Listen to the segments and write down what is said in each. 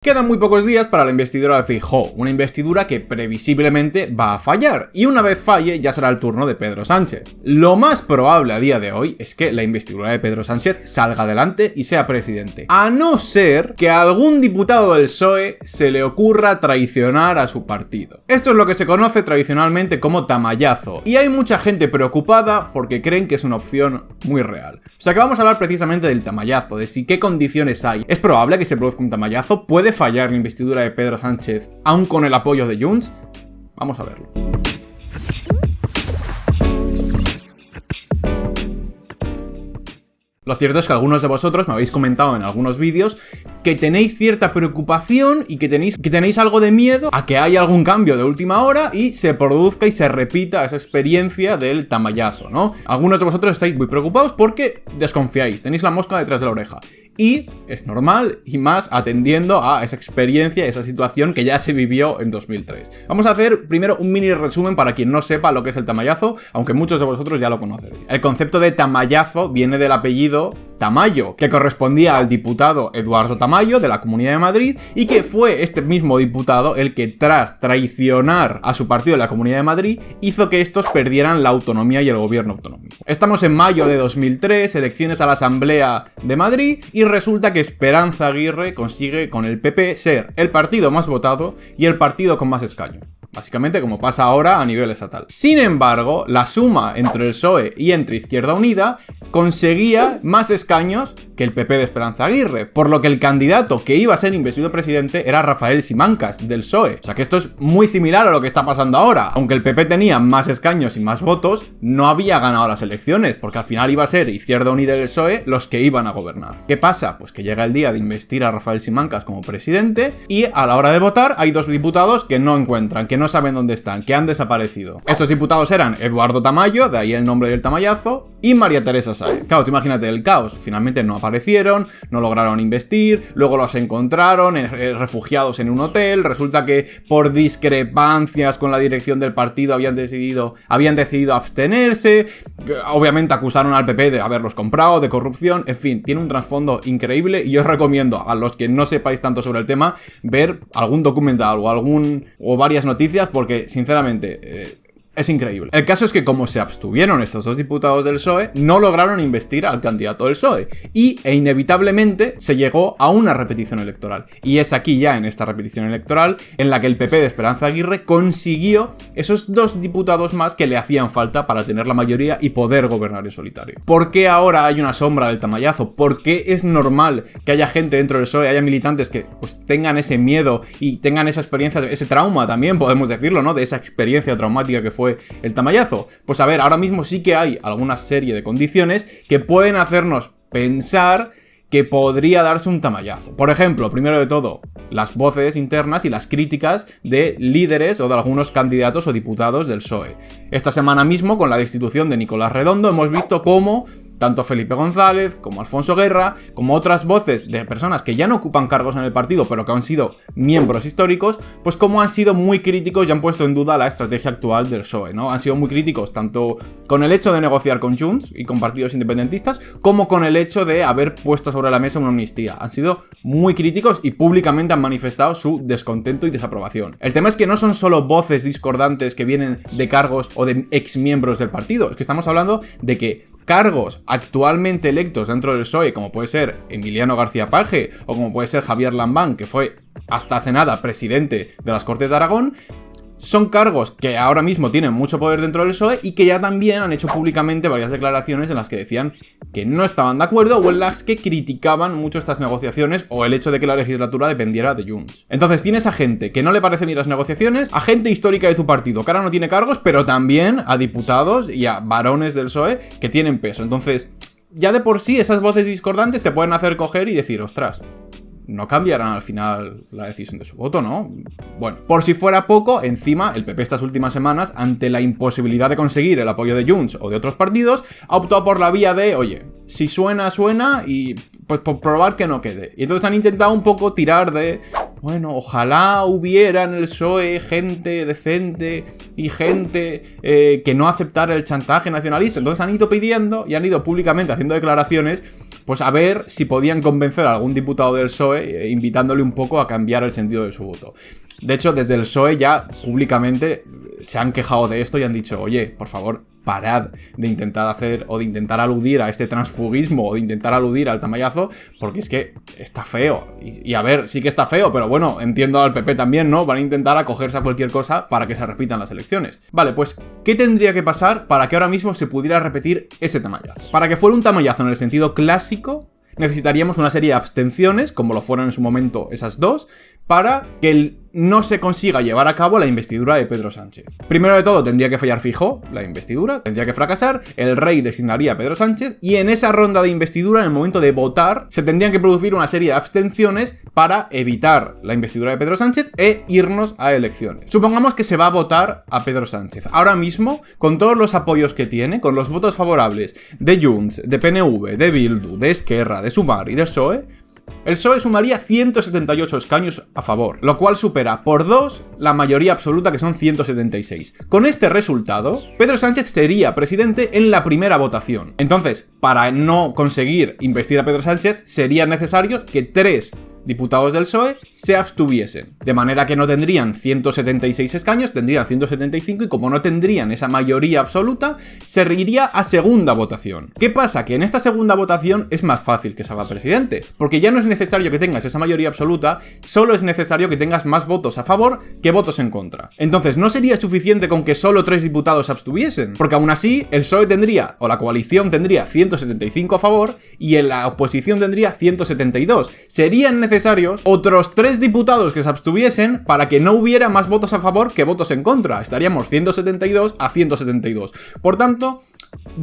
Quedan muy pocos días para la investidura de Feijóo, una investidura que previsiblemente va a fallar, y una vez falle ya será el turno de Pedro Sánchez. Lo más probable a día de hoy es que la investidura de Pedro Sánchez salga adelante y sea presidente, a no ser que a algún diputado del PSOE se le ocurra traicionar a su partido. Esto es lo que se conoce tradicionalmente como tamallazo, y hay mucha gente preocupada porque creen que es una opción muy real. O sea que vamos a hablar precisamente del tamallazo, de si qué condiciones hay. ¿Es probable que se produzca un tamallazo? ¿Puede fallar la investidura de Pedro Sánchez aún con el apoyo de Junts? Vamos a verlo. Lo cierto es que algunos de vosotros me habéis comentado en algunos vídeos que tenéis cierta preocupación y que tenéis algo de miedo a que haya algún cambio de última hora y se produzca y se repita esa experiencia del tamallazo, ¿no? Algunos de vosotros estáis muy preocupados porque desconfiáis, tenéis la mosca detrás de la oreja. Y es normal, y más atendiendo a esa experiencia, esa situación que ya se vivió en 2003. Vamos a hacer primero un mini resumen para quien no sepa lo que es el tamallazo, aunque muchos de vosotros ya lo conoceréis. El concepto de tamallazo viene del apellido Tamayo, que correspondía al diputado Eduardo Tamayo de la Comunidad de Madrid, y que fue este mismo diputado el que, tras traicionar a su partido de la Comunidad de Madrid, hizo que estos perdieran la autonomía y el gobierno autonómico. Estamos en mayo de 2003, elecciones a la Asamblea de Madrid, y resulta que Esperanza Aguirre consigue con el PP ser el partido más votado y el partido con más escaños. Básicamente como pasa ahora a nivel estatal. Sin embargo, la suma entre el PSOE y entre Izquierda Unida conseguía más escaños que el PP de Esperanza Aguirre, por lo que el candidato que iba a ser investido presidente era Rafael Simancas, del PSOE. O sea que esto es muy similar a lo que está pasando ahora. Aunque el PP tenía más escaños y más votos, no había ganado las elecciones, porque al final iba a ser Izquierda Unida y el PSOE los que iban a gobernar. ¿Qué pasa? Pues que llega el día de investir a Rafael Simancas como presidente y a la hora de votar hay dos diputados que no encuentran, que no saben dónde están, que han desaparecido. Estos diputados eran Eduardo Tamayo, de ahí el nombre del tamallazo, y María Teresa Sáez. Claro, tú imagínate el caos. Finalmente no aparecieron, no lograron investir, luego los encontraron refugiados en un hotel. Resulta que por discrepancias con la dirección del partido habían decidido abstenerse. Obviamente acusaron al PP de haberlos comprado, de corrupción. En fin, tiene un trasfondo increíble y yo os recomiendo a los que no sepáis tanto sobre el tema ver algún documental o varias noticias, porque sinceramente es increíble. El caso es que como se abstuvieron estos dos diputados del PSOE, no lograron investir al candidato del PSOE e inevitablemente se llegó a una repetición electoral. Y es aquí ya, en esta repetición electoral, en la que el PP de Esperanza Aguirre consiguió esos dos diputados más que le hacían falta para tener la mayoría y poder gobernar en solitario. ¿Por qué ahora hay una sombra del tamallazo? ¿Por qué es normal que haya gente dentro del PSOE, haya militantes que pues tengan ese miedo y tengan esa experiencia, ese trauma también, podemos decirlo, ¿no? De esa experiencia traumática que fue el tamallazo? Pues a ver, ahora mismo sí que hay alguna serie de condiciones que pueden hacernos pensar que podría darse un tamallazo. Por ejemplo, primero de todo, las voces internas y las críticas de líderes o de algunos candidatos o diputados del PSOE. Esta semana mismo, con la destitución de Nicolás Redondo, hemos visto cómo tanto Felipe González, como Alfonso Guerra, como otras voces de personas que ya no ocupan cargos en el partido, pero que han sido miembros históricos, pues como han sido muy críticos y han puesto en duda la estrategia actual del PSOE, ¿no? Han sido muy críticos tanto con el hecho de negociar con Junts y con partidos independentistas, como con el hecho de haber puesto sobre la mesa una amnistía. Han sido muy críticos y públicamente han manifestado su descontento y desaprobación. El tema es que no son solo voces discordantes que vienen de cargos o de exmiembros del partido, es que estamos hablando de que cargos actualmente electos dentro del PSOE, como puede ser Emiliano García Paje o como puede ser Javier Lambán, que fue hasta hace nada presidente de las Cortes de Aragón, son cargos que ahora mismo tienen mucho poder dentro del PSOE y que ya también han hecho públicamente varias declaraciones en las que decían que no estaban de acuerdo o en las que criticaban mucho estas negociaciones o el hecho de que la legislatura dependiera de Junts. Entonces tienes a gente que no le parece bien las negociaciones, a gente histórica de tu partido que ahora no tiene cargos, pero también a diputados y a varones del PSOE que tienen peso. Entonces, ya de por sí esas voces discordantes te pueden hacer coger y decir, ostras, no cambiarán al final la decisión de su voto, ¿no? Bueno, por si fuera poco, encima, el PP estas últimas semanas, ante la imposibilidad de conseguir el apoyo de Junts o de otros partidos, ha optado por la vía de, oye, si suena, suena, y pues por probar que no quede. Y entonces han intentado un poco tirar de, bueno, ojalá hubiera en el PSOE gente decente y gente que no aceptara el chantaje nacionalista. Entonces han ido pidiendo y han ido públicamente haciendo declaraciones pues a ver si podían convencer a algún diputado del PSOE invitándole un poco a cambiar el sentido de su voto. De hecho, desde el PSOE ya públicamente se han quejado de esto y han dicho, oye, por favor, parad de intentar hacer o de intentar aludir a este transfugismo o de intentar aludir al tamallazo, porque es que está feo. Y a ver, sí que está feo, pero bueno, entiendo al PP también, ¿no? Van a intentar acogerse a cualquier cosa para que se repitan las elecciones. Vale, pues, ¿qué tendría que pasar para que ahora mismo se pudiera repetir ese tamallazo? Para que fuera un tamallazo en el sentido clásico, necesitaríamos una serie de abstenciones, como lo fueron en su momento esas dos, para que no se consiga llevar a cabo la investidura de Pedro Sánchez. Primero de todo, tendría que fallar Feijóo la investidura, tendría que fracasar, el rey designaría a Pedro Sánchez, y en esa ronda de investidura, en el momento de votar, se tendrían que producir una serie de abstenciones para evitar la investidura de Pedro Sánchez e irnos a elecciones. Supongamos que se va a votar a Pedro Sánchez. Ahora mismo, con todos los apoyos que tiene, con los votos favorables de Junts, de PNV, de Bildu, de Esquerra, de Sumar y del PSOE, el PSOE sumaría 178 escaños a favor, lo cual supera por 2 la mayoría absoluta, que son 176. Con este resultado, Pedro Sánchez sería presidente en la primera votación. Entonces, para no conseguir investir a Pedro Sánchez, sería necesario que 3 diputados del PSOE se abstuviesen, de manera que no tendrían 176 escaños, tendrían 175, y como no tendrían esa mayoría absoluta, se iría a segunda votación. ¿Qué pasa? Que en esta segunda votación es más fácil que salga presidente, porque ya no es necesario que tengas esa mayoría absoluta, solo es necesario que tengas más votos a favor que votos en contra. Entonces, no sería suficiente con que solo 3 diputados se abstuviesen, porque aún así el PSOE tendría, o la coalición tendría 175 a favor, y en la oposición tendría 172. Serían necesarios otros 3 diputados que se abstuviesen para que no hubiera más votos a favor que votos en contra. Estaríamos 172 a 172. Por tanto,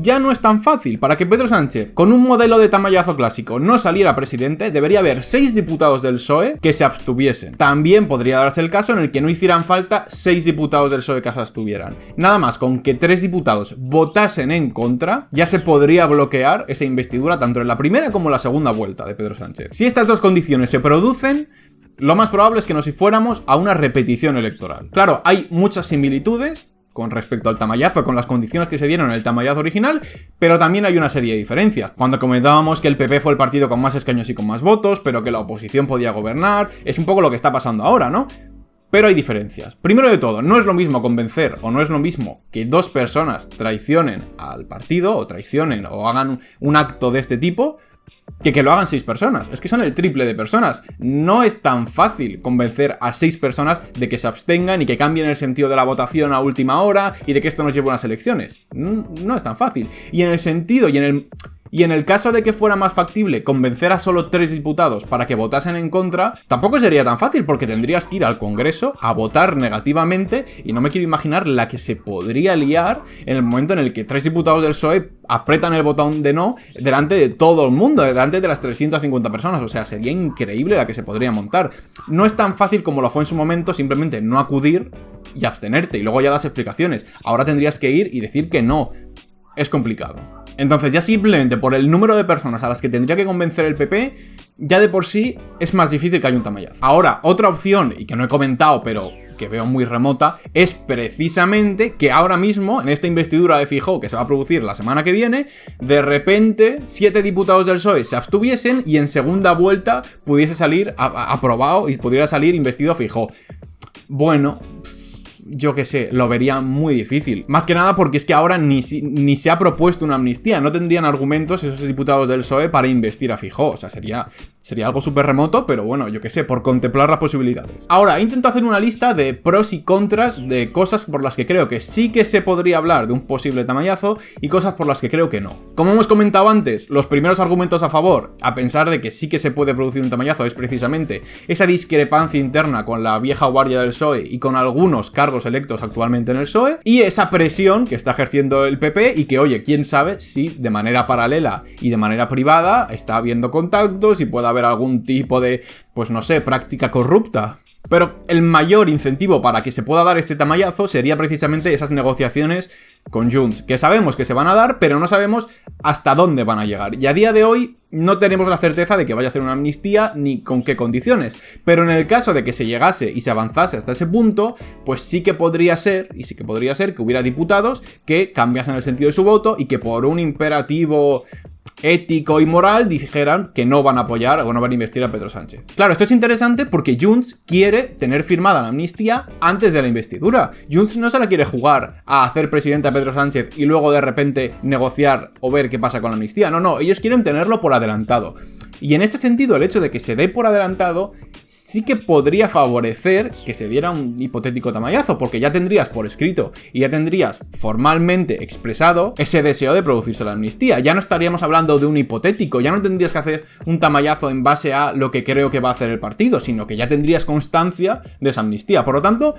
ya no es tan fácil. Para que Pedro Sánchez, con un modelo de tamallazo clásico, no saliera presidente, debería haber 6 diputados del PSOE que se abstuviesen. También podría darse el caso en el que no hicieran falta 6 diputados del PSOE que se abstuvieran. Nada más con que 3 diputados votasen en contra, ya se podría bloquear esa investidura tanto en la primera como en la segunda vuelta de Pedro Sánchez. Si estas dos condiciones se producen, lo más probable es que nos fuéramos a una repetición electoral. Claro, hay muchas similitudes con respecto al tamallazo, con las condiciones que se dieron en el tamallazo original, pero también hay una serie de diferencias. Cuando comentábamos que el PP fue el partido con más escaños y con más votos, pero que la oposición podía gobernar, es un poco lo que está pasando ahora, ¿no? Pero hay diferencias. Primero de todo, no es lo mismo convencer, o no es lo mismo que 2 personas traicionen al partido, o traicionen, o hagan un acto de este tipo, que lo hagan 6 personas. Es que son el triple de personas. No es tan fácil convencer a 6 personas de que se abstengan y que cambien el sentido de la votación a última hora y de que esto nos lleve a unas elecciones. No es tan fácil. Y en el sentido y en el caso de que fuera más factible convencer a solo 3 diputados para que votasen en contra, tampoco sería tan fácil, porque tendrías que ir al Congreso a votar negativamente, y no me quiero imaginar la que se podría liar en el momento en el que 3 diputados del PSOE apretan el botón de no delante de todo el mundo, delante de las 350 personas. O sea, sería increíble la que se podría montar. No es tan fácil como lo fue en su momento simplemente no acudir y abstenerte, y luego ya das explicaciones. Ahora tendrías que ir y decir que no. Es complicado. Entonces, ya simplemente por el número de personas a las que tendría que convencer el PP, ya de por sí es más difícil que haya un tamallazo. Ahora, otra opción, y que no he comentado, pero que veo muy remota, es precisamente que ahora mismo, en esta investidura de Feijóo que se va a producir la semana que viene, de repente 7 diputados del PSOE se abstuviesen y en segunda vuelta pudiese salir aprobado y pudiera salir investido Feijóo. Bueno, yo qué sé, lo vería muy difícil. Más que nada porque es que ahora ni se ha propuesto una amnistía. No tendrían argumentos esos diputados del PSOE para investir a Feijóo. O sea, sería algo súper remoto, pero bueno, yo qué sé, por contemplar las posibilidades. Ahora, intento hacer una lista de pros y contras de cosas por las que creo que sí que se podría hablar de un posible tamallazo y cosas por las que creo que no. Como hemos comentado antes, los primeros argumentos a favor, a pensar de que sí que se puede producir un tamallazo, es precisamente esa discrepancia interna con la vieja guardia del PSOE y con algunos cargos electos actualmente en el PSOE, y esa presión que está ejerciendo el PP y que, oye, quién sabe si de manera paralela y de manera privada está habiendo contactos y puede haber algún tipo de, pues no sé, práctica corrupta. Pero el mayor incentivo para que se pueda dar este tamallazo sería precisamente esas negociaciones con Junts, que sabemos que se van a dar, pero no sabemos hasta dónde van a llegar. Y a día de hoy no tenemos la certeza de que vaya a ser una amnistía ni con qué condiciones. Pero en el caso de que se llegase y se avanzase hasta ese punto, pues sí que podría ser que hubiera diputados que cambiasen el sentido de su voto y que por un imperativo ético y moral dijeran que no van a apoyar o no van a investir a Pedro Sánchez. Claro, esto es interesante porque Junts quiere tener firmada la amnistía antes de la investidura. Junts no se la quiere jugar a hacer presidente a Pedro Sánchez y luego de repente negociar o ver qué pasa con la amnistía. No, ellos quieren tenerlo por adelantado. Y en este sentido, el hecho de que se dé por adelantado sí que podría favorecer que se diera un hipotético tamallazo, porque ya tendrías por escrito y ya tendrías formalmente expresado ese deseo de producirse la amnistía. Ya no estaríamos hablando de un hipotético, ya no tendrías que hacer un tamallazo en base a lo que creo que va a hacer el partido, sino que ya tendrías constancia de esa amnistía. Por lo tanto,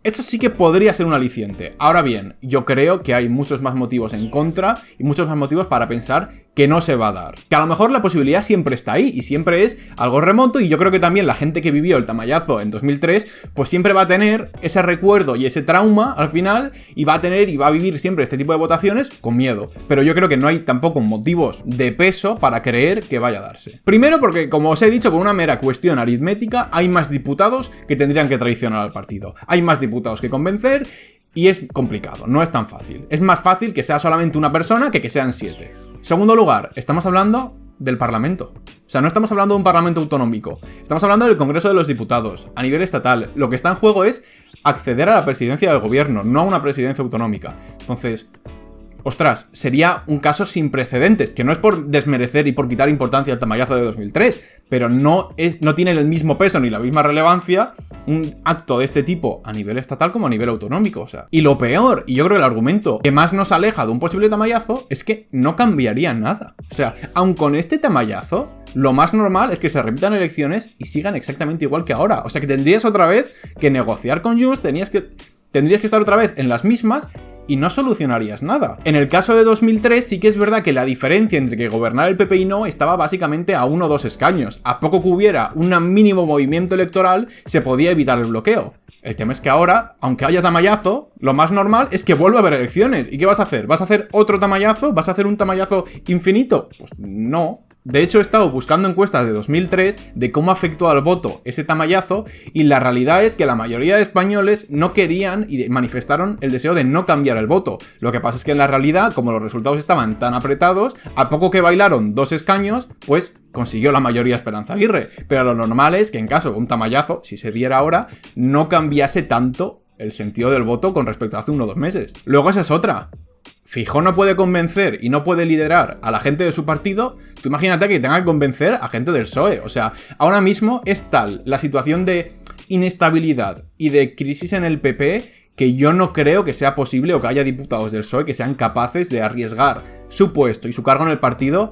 eso sí que podría ser un aliciente. Ahora bien, yo creo que hay muchos más motivos en contra y muchos más motivos para pensar que no se va a dar. Que a lo mejor la posibilidad siempre está ahí y siempre es algo remoto, y yo creo que también la gente que vivió el tamallazo en 2003 pues siempre va a tener ese recuerdo y ese trauma al final, y va a vivir siempre este tipo de votaciones con miedo. Pero yo creo que no hay tampoco motivos de peso para creer que vaya a darse. Primero porque, como os he dicho, por una mera cuestión aritmética, hay más diputados que tendrían que traicionar al partido. Hay más diputados que convencer y es complicado, no es tan fácil. Es más fácil que sea solamente una persona que sean 7. Segundo lugar, estamos hablando del Parlamento. O sea, no estamos hablando de un Parlamento autonómico. Estamos hablando del Congreso de los Diputados, a nivel estatal. Lo que está en juego es acceder a la presidencia del gobierno, no a una presidencia autonómica. Entonces, ostras, sería un caso sin precedentes, que no es por desmerecer y por quitar importancia al tamallazo de 2003, pero no tiene el mismo peso ni la misma relevancia un acto de este tipo a nivel estatal como a nivel autonómico, o sea. Y lo peor, y yo creo que el argumento que más nos aleja de un posible tamallazo, es que no cambiaría nada. O sea, aun con este tamallazo, lo más normal es que se repitan elecciones y sigan exactamente igual que ahora. O sea, que tendrías otra vez que negociar con Junts, tendrías que estar otra vez en las mismas y no solucionarías nada. En el caso de 2003 sí que es verdad que la diferencia entre que gobernara el PP y no estaba básicamente a 1 o 2 escaños. A poco que hubiera un mínimo movimiento electoral, se podía evitar el bloqueo. El tema es que ahora, aunque haya tamallazo, lo más normal es que vuelva a haber elecciones. ¿Y qué vas a hacer? ¿Vas a hacer otro tamallazo? ¿Vas a hacer un tamallazo infinito? Pues no. De hecho, he estado buscando encuestas de 2003 de cómo afectó al voto ese tamallazo, y la realidad es que la mayoría de españoles no querían y manifestaron el deseo de no cambiar el voto. Lo que pasa es que en la realidad, como los resultados estaban tan apretados, a poco que bailaron 2 escaños, pues consiguió la mayoría Esperanza Aguirre. Pero lo normal es que en caso de un tamallazo, si se diera ahora, no cambiase tanto el sentido del voto con respecto a hace 1 o 2 meses. Luego esa es otra. Feijóo no puede convencer y no puede liderar a la gente de su partido. Tú imagínate que tenga que convencer a gente del PSOE. O sea, ahora mismo es tal la situación de inestabilidad y de crisis en el PP que yo no creo que sea posible, o que haya diputados del PSOE que sean capaces de arriesgar su puesto y su cargo en el partido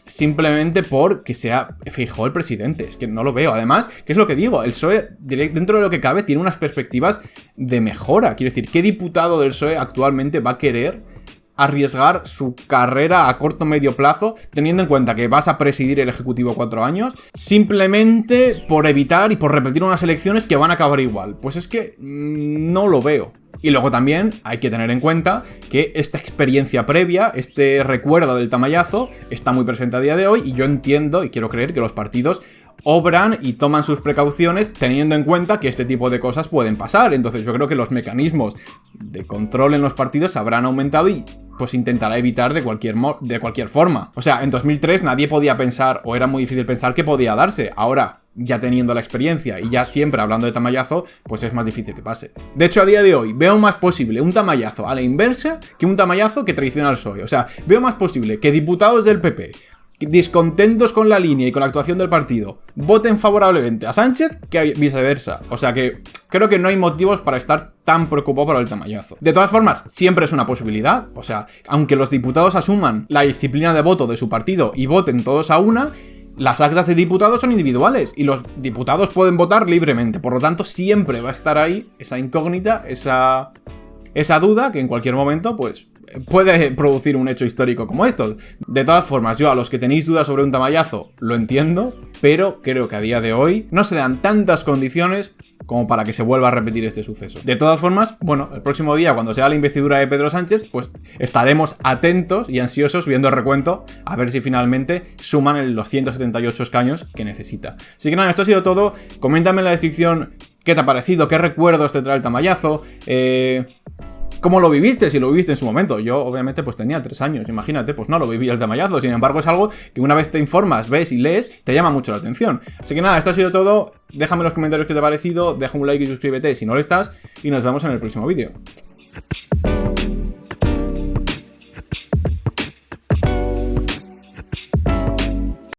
simplemente porque sea Feijóo el presidente. Es que no lo veo. Además, ¿qué es lo que digo? El PSOE, dentro de lo que cabe, tiene unas perspectivas de mejora. Quiero decir, ¿qué diputado del PSOE actualmente va a querer arriesgar su carrera a corto o medio plazo, teniendo en cuenta que vas a presidir el Ejecutivo 4 años, simplemente por evitar y por repetir unas elecciones que van a acabar igual? Pues es que no lo veo. Y luego también hay que tener en cuenta que esta experiencia previa, este recuerdo del tamallazo, está muy presente a día de hoy, y yo entiendo y quiero creer que los partidos obran y toman sus precauciones teniendo en cuenta que este tipo de cosas pueden pasar. Entonces yo creo que los mecanismos de control en los partidos se habrán aumentado y pues intentará evitar de cualquier forma. O sea, en 2003 nadie podía pensar, o era muy difícil pensar, que podía darse. Ahora, ya teniendo la experiencia y ya siempre hablando de tamallazo, pues es más difícil que pase. De hecho, a día de hoy veo más posible un tamallazo a la inversa que un tamallazo que traiciona al PSOE. O sea, veo más posible que diputados del PP, discontentos con la línea y con la actuación del partido, voten favorablemente a Sánchez que viceversa. O sea que creo que no hay motivos para estar tan preocupado por el tamallazo. De todas formas, siempre es una posibilidad. O sea, aunque los diputados asuman la disciplina de voto de su partido y voten todos a una, las actas de diputados son individuales y los diputados pueden votar libremente. Por lo tanto, siempre va a estar ahí esa incógnita, esa duda que en cualquier momento, pues, puede producir un hecho histórico como estos. De todas formas, yo a los que tenéis dudas sobre un tamallazo lo entiendo, pero creo que a día de hoy no se dan tantas condiciones como para que se vuelva a repetir este suceso. De todas formas, bueno, el próximo día, cuando sea la investidura de Pedro Sánchez, pues estaremos atentos y ansiosos viendo el recuento a ver si finalmente suman los 178 escaños que necesita. Así que nada, esto ha sido todo. Coméntame en la descripción qué te ha parecido, qué recuerdos te trae el tamallazo, ¿Cómo lo viviste? Si lo viviste en su momento. Yo, obviamente, pues tenía 3 años. Imagínate, pues no lo viví el tamallazo. Sin embargo, es algo que una vez te informas, ves y lees, te llama mucho la atención. Así que nada, esto ha sido todo. Déjame en los comentarios qué te ha parecido. Deja un like y suscríbete si no lo estás. Y nos vemos en el próximo vídeo.